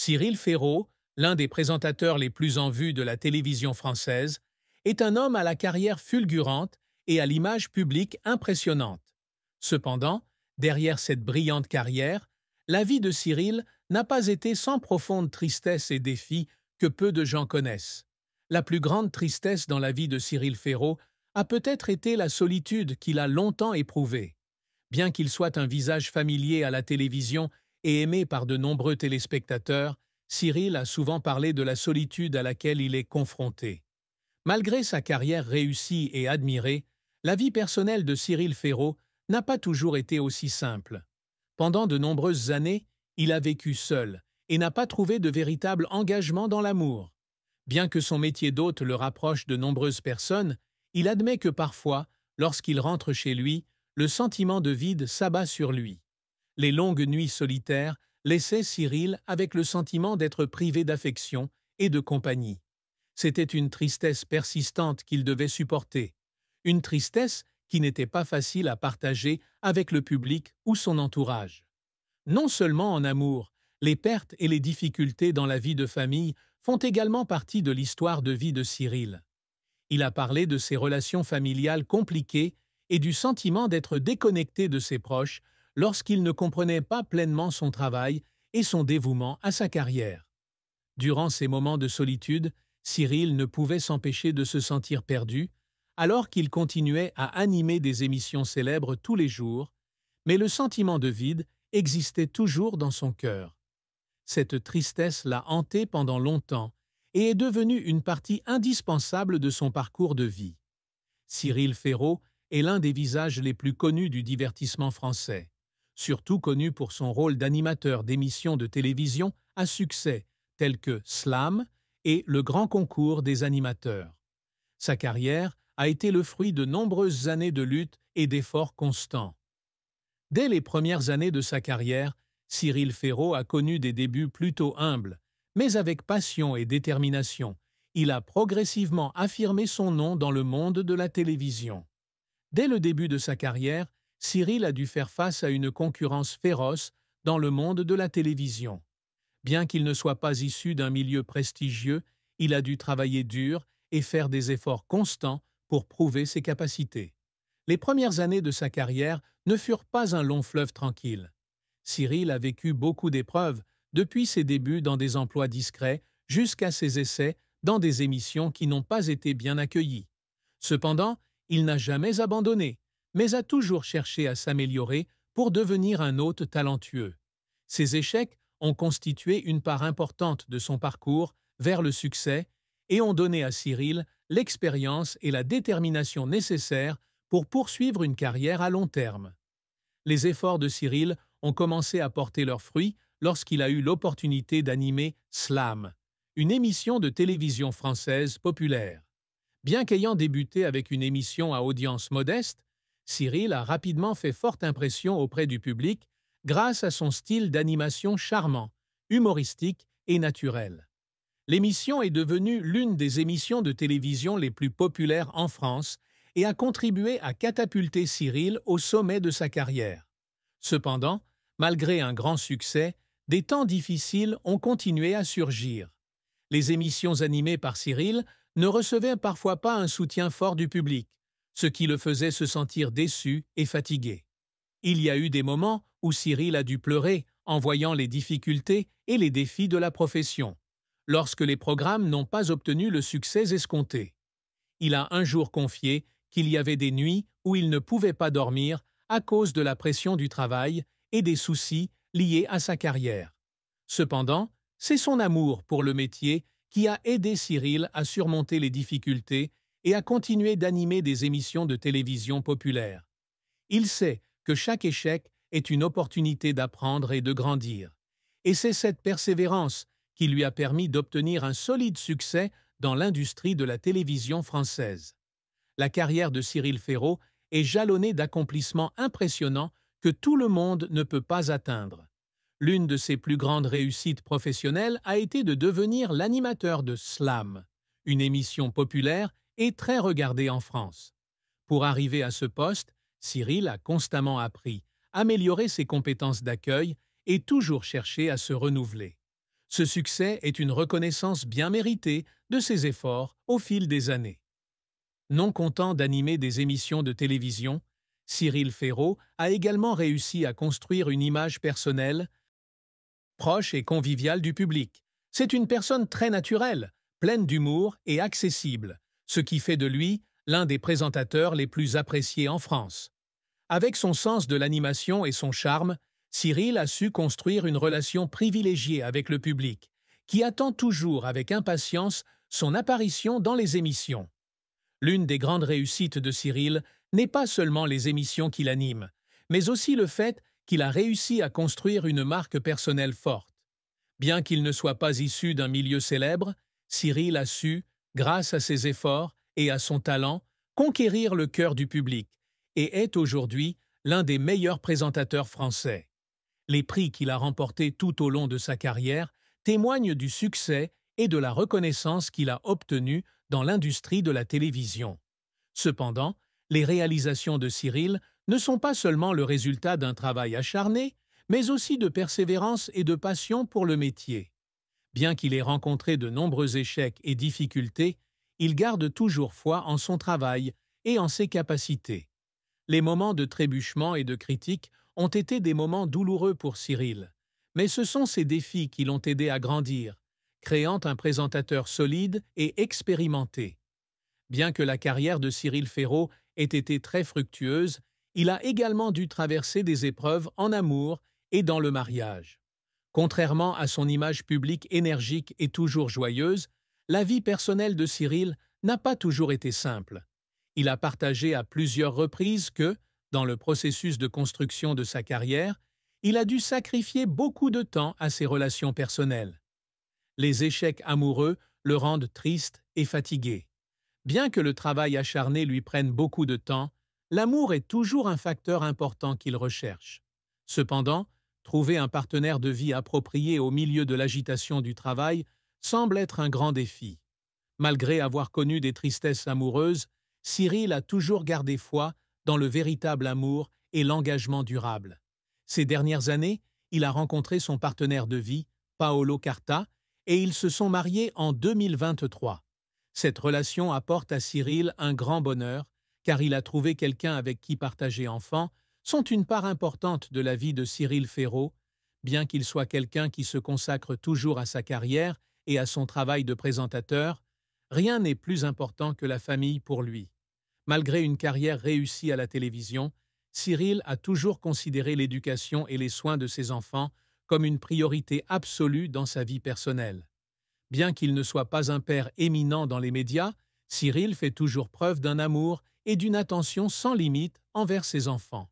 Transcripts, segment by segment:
Cyril Ferraud, l'un des présentateurs les plus en vue de la télévision française, est un homme à la carrière fulgurante et à l'image publique impressionnante. Cependant, derrière cette brillante carrière, la vie de Cyril n'a pas été sans profonde tristesse et défis que peu de gens connaissent. La plus grande tristesse dans la vie de Cyril Ferraud a peut-être été la solitude qu'il a longtemps éprouvée. Bien qu'il soit un visage familier à la télévision et aimé par de nombreux téléspectateurs, Cyril a souvent parlé de la solitude à laquelle il est confronté. Malgré sa carrière réussie et admirée, la vie personnelle de Cyril Ferraud n'a pas toujours été aussi simple. Pendant de nombreuses années, il a vécu seul et n'a pas trouvé de véritable engagement dans l'amour. Bien que son métier d'hôte le rapproche de nombreuses personnes, il admet que parfois, lorsqu'il rentre chez lui, le sentiment de vide s'abat sur lui. Les longues nuits solitaires laissaient Cyril avec le sentiment d'être privé d'affection et de compagnie. C'était une tristesse persistante qu'il devait supporter, une tristesse qui n'était pas facile à partager avec le public ou son entourage. Non seulement en amour, les pertes et les difficultés dans la vie de famille font également partie de l'histoire de vie de Cyril. Il a parlé de ses relations familiales compliquées et du sentiment d'être déconnecté de ses proches lorsqu'il ne comprenait pas pleinement son travail et son dévouement à sa carrière. Durant ces moments de solitude, Cyril ne pouvait s'empêcher de se sentir perdu, alors qu'il continuait à animer des émissions célèbres tous les jours, mais le sentiment de vide existait toujours dans son cœur. Cette tristesse l'a hanté pendant longtemps et est devenue une partie indispensable de son parcours de vie. Cyril Ferraud est l'un des visages les plus connus du divertissement français, surtout connu pour son rôle d'animateur d'émissions de télévision à succès tels que Slam et Le Grand Concours des animateurs. Sa carrière a été le fruit de nombreuses années de lutte et d'efforts constants. Dès les premières années de sa carrière, Cyril Ferraud a connu des débuts plutôt humbles, mais avec passion et détermination, il a progressivement affirmé son nom dans le monde de la télévision. Dès le début de sa carrière, Cyril a dû faire face à une concurrence féroce dans le monde de la télévision. Bien qu'il ne soit pas issu d'un milieu prestigieux, il a dû travailler dur et faire des efforts constants pour prouver ses capacités. Les premières années de sa carrière ne furent pas un long fleuve tranquille. Cyril a vécu beaucoup d'épreuves, depuis ses débuts dans des emplois discrets jusqu'à ses essais dans des émissions qui n'ont pas été bien accueillies. Cependant, il n'a jamais abandonné, mais a toujours cherché à s'améliorer pour devenir un hôte talentueux. Ses échecs ont constitué une part importante de son parcours vers le succès et ont donné à Cyril l'expérience et la détermination nécessaires pour poursuivre une carrière à long terme. Les efforts de Cyril ont commencé à porter leurs fruits lorsqu'il a eu l'opportunité d'animer Slam, une émission de télévision française populaire. Bien qu'ayant débuté avec une émission à audience modeste, Cyril a rapidement fait forte impression auprès du public grâce à son style d'animation charmant, humoristique et naturel. L'émission est devenue l'une des émissions de télévision les plus populaires en France et a contribué à catapulter Cyril au sommet de sa carrière. Cependant, malgré un grand succès, des temps difficiles ont continué à surgir. Les émissions animées par Cyril ne recevaient parfois pas un soutien fort du public, ce qui le faisait se sentir déçu et fatigué. Il y a eu des moments où Cyril a dû pleurer en voyant les difficultés et les défis de la profession, lorsque les programmes n'ont pas obtenu le succès escompté. Il a un jour confié qu'il y avait des nuits où il ne pouvait pas dormir à cause de la pression du travail et des soucis liés à sa carrière. Cependant, c'est son amour pour le métier qui a aidé Cyril à surmonter les difficultés et à continuer d'animer des émissions de télévision populaires. Il sait que chaque échec est une opportunité d'apprendre et de grandir. Et c'est cette persévérance qui lui a permis d'obtenir un solide succès dans l'industrie de la télévision française. La carrière de Cyril Ferraud est jalonnée d'accomplissements impressionnants que tout le monde ne peut pas atteindre. L'une de ses plus grandes réussites professionnelles a été de devenir l'animateur de Slam, une émission populaire et très regardée en France. Pour arriver à ce poste, Cyril a constamment appris, amélioré ses compétences d'accueil et toujours cherché à se renouveler. Ce succès est une reconnaissance bien méritée de ses efforts au fil des années. Non content d'animer des émissions de télévision, Cyril Ferraud a également réussi à construire une image personnelle, proche et conviviale du public. C'est une personne très naturelle, pleine d'humour et accessible, ce qui fait de lui l'un des présentateurs les plus appréciés en France. Avec son sens de l'animation et son charme, Cyril a su construire une relation privilégiée avec le public, qui attend toujours avec impatience son apparition dans les émissions. L'une des grandes réussites de Cyril n'est pas seulement les émissions qu'il anime, mais aussi le fait qu'il a réussi à construire une marque personnelle forte. Bien qu'il ne soit pas issu d'un milieu célèbre, Cyril a su, grâce à ses efforts et à son talent, conquérir le cœur du public et est aujourd'hui l'un des meilleurs présentateurs français. Les prix qu'il a remportés tout au long de sa carrière témoignent du succès et de la reconnaissance qu'il a obtenue dans l'industrie de la télévision. Cependant, les réalisations de Cyril ne sont pas seulement le résultat d'un travail acharné, mais aussi de persévérance et de passion pour le métier. Bien qu'il ait rencontré de nombreux échecs et difficultés, il garde toujours foi en son travail et en ses capacités. Les moments de trébuchement et de critique ont été des moments douloureux pour Cyril, mais ce sont ces défis qui l'ont aidé à grandir, créant un présentateur solide et expérimenté. Bien que la carrière de Cyril Ferraud ait été très fructueuse, il a également dû traverser des épreuves en amour et dans le mariage. Contrairement à son image publique énergique et toujours joyeuse, la vie personnelle de Cyril n'a pas toujours été simple. Il a partagé à plusieurs reprises que, dans le processus de construction de sa carrière, il a dû sacrifier beaucoup de temps à ses relations personnelles. Les échecs amoureux le rendent triste et fatigué. Bien que le travail acharné lui prenne beaucoup de temps, l'amour est toujours un facteur important qu'il recherche. Cependant, trouver un partenaire de vie approprié au milieu de l'agitation du travail semble être un grand défi. Malgré avoir connu des tristesses amoureuses, Cyril a toujours gardé foi dans le véritable amour et l'engagement durable. Ces dernières années, il a rencontré son partenaire de vie, Paolo Carta, et ils se sont mariés en 2023. Cette relation apporte à Cyril un grand bonheur, car il a trouvé quelqu'un avec qui partager enfants sont une part importante de la vie de Cyril Ferraud, bien qu'il soit quelqu'un qui se consacre toujours à sa carrière et à son travail de présentateur, rien n'est plus important que la famille pour lui. Malgré une carrière réussie à la télévision, Cyril a toujours considéré l'éducation et les soins de ses enfants comme une priorité absolue dans sa vie personnelle. Bien qu'il ne soit pas un père éminent dans les médias, Cyril fait toujours preuve d'un amour et d'une attention sans limite envers ses enfants.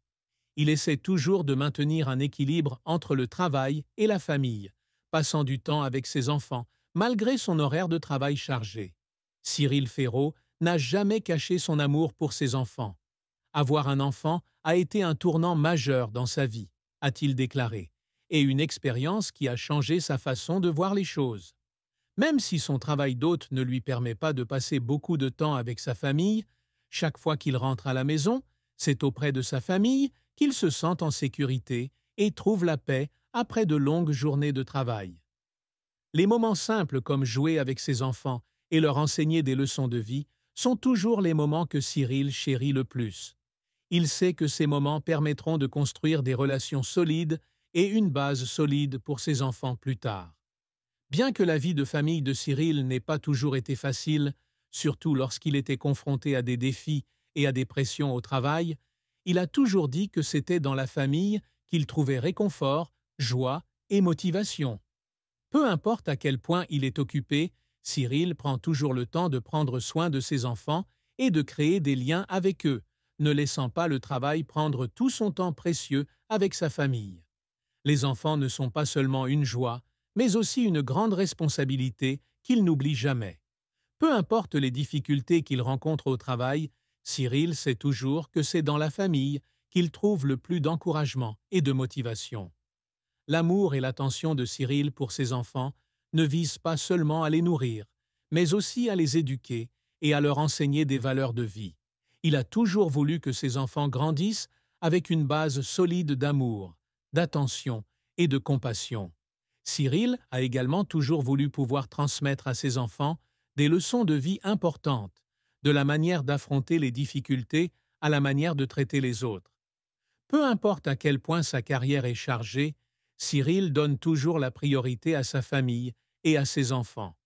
Il essaie toujours de maintenir un équilibre entre le travail et la famille, passant du temps avec ses enfants, malgré son horaire de travail chargé. Cyril Ferraud n'a jamais caché son amour pour ses enfants. Avoir un enfant a été un tournant majeur dans sa vie, a-t-il déclaré, et une expérience qui a changé sa façon de voir les choses. Même si son travail d'hôte ne lui permet pas de passer beaucoup de temps avec sa famille, chaque fois qu'il rentre à la maison, c'est auprès de sa famille qu'il se sent en sécurité et trouve la paix après de longues journées de travail. Les moments simples comme jouer avec ses enfants et leur enseigner des leçons de vie sont toujours les moments que Cyril chérit le plus. Il sait que ces moments permettront de construire des relations solides et une base solide pour ses enfants plus tard. Bien que la vie de famille de Cyril n'ait pas toujours été facile, surtout lorsqu'il était confronté à des défis et à des pressions au travail, il a toujours dit que c'était dans la famille qu'il trouvait réconfort, joie et motivation. Peu importe à quel point il est occupé, Cyril prend toujours le temps de prendre soin de ses enfants et de créer des liens avec eux, ne laissant pas le travail prendre tout son temps précieux avec sa famille. Les enfants ne sont pas seulement une joie, mais aussi une grande responsabilité qu'il n'oublie jamais. Peu importe les difficultés qu'il rencontre au travail, Cyril sait toujours que c'est dans la famille qu'il trouve le plus d'encouragement et de motivation. L'amour et l'attention de Cyril pour ses enfants ne visent pas seulement à les nourrir, mais aussi à les éduquer et à leur enseigner des valeurs de vie. Il a toujours voulu que ses enfants grandissent avec une base solide d'amour, d'attention et de compassion. Cyril a également toujours voulu pouvoir transmettre à ses enfants des leçons de vie importantes, de la manière d'affronter les difficultés à la manière de traiter les autres. Peu importe à quel point sa carrière est chargée, Cyril donne toujours la priorité à sa famille et à ses enfants.